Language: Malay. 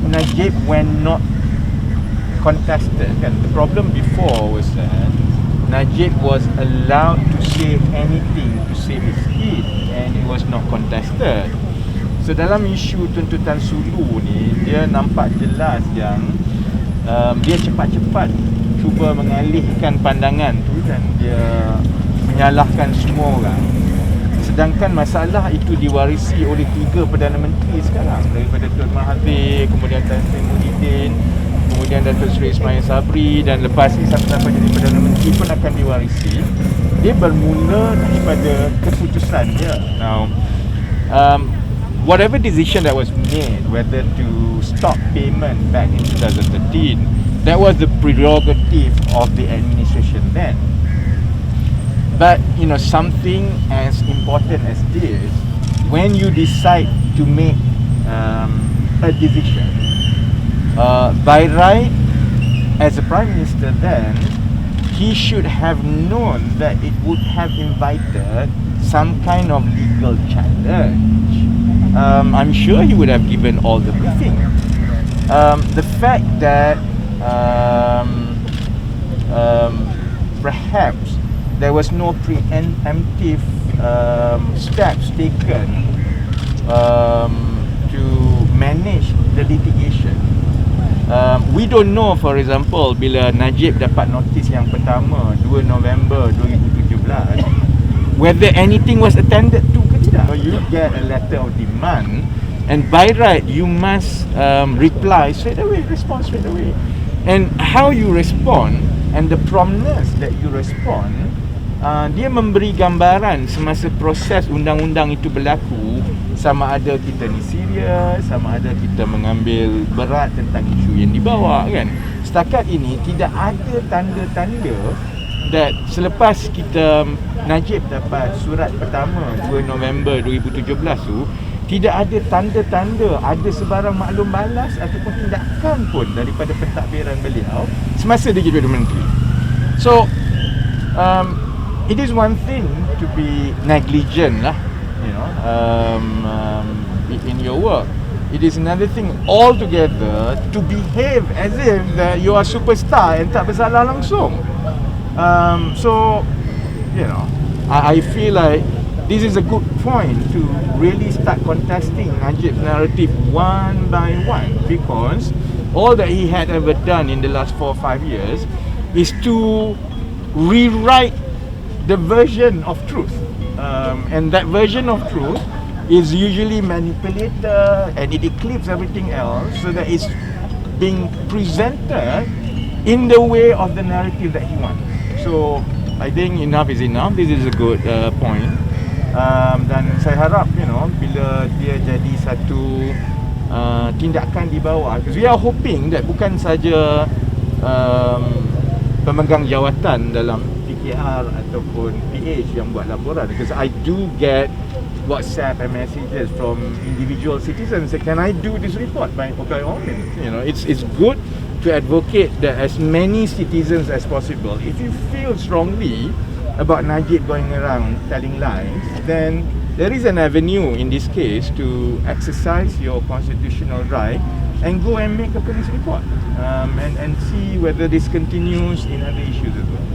Najib when not contested, kan? The problem before was that Najib was allowed to say anything to save his head and it was not contested. So dalam isu tuntutan Sulu ni, dia nampak jelas yang dia cepat-cepat cuba mengalihkan pandangan tu dan dia menyalahkan semua orang. Sedangkan masalah itu diwarisi oleh 3 Perdana Menteri sekarang, daripada Tun Mahathir, kemudian Tan Sri Muhyiddin, kemudian Datuk Seri 𝗁𝗲𝗄𝗏, dan lepas ni siapa-siapa jadi Perdana Menteri pun akan diwarisi. Dia bermula daripada keputusan dia. Now, whatever decision that was made, whether to stop payment back in 2013, that was the prerogative of the administration then. But you know, something as important as this, when you decide to make a decision, by right, as a Prime Minister then, he should have known that it would have invited some kind of legal challenge. I'm sure he would have given all the briefing. The fact that perhaps there was no preemptive steps taken to manage the litigation. We don't know, for example, bila Najib dapat notis yang pertama 2 November 2017, whether anything was attended to ke tidak. You get a letter of demand and by right you must reply straight away, respond straight away. And how you respond and the promptness that you respond, dia memberi gambaran semasa proses undang-undang itu berlaku, sama ada kita ni serius, sama ada kita mengambil berat tentang isu yang dibawa, kan. Setakat ini tidak ada tanda-tanda that selepas kita Najib dapat surat pertama 2 November 2017 tu, tidak ada tanda-tanda ada sebarang maklum balas ataupun tindakan pun daripada pentadbiran beliau semasa dia jadi Perdana Menteri. So it is one thing to be negligent lah, you know, in your work. It is another thing altogether to behave as if that you are superstar and tak bersalah langsung. So, you know, I feel like this is a good point to really start contesting Najib's narrative one by one, because all that he had ever done in the last 4 or 5 years is to rewrite the version of truth, and that version of truth is usually manipulated and it eclipses everything else, so that it's being presented in the way of the narrative that he wants. So I think enough is enough. This is a good point, dan saya harap, you know, bila dia jadi satu tindakan di bawah, because we are hoping that bukan saja pemegang jawatan dalam PKR ataupun PH yang buat laporan, because I do get WhatsApp and messages from individual citizens say, can I do this report by all means? You know, it's good to advocate that as many citizens as possible. If you feel strongly about Najib going around telling lies, then there is an avenue in this case to exercise your constitutional right and go and make a police report, and see whether this continues in other issues as well.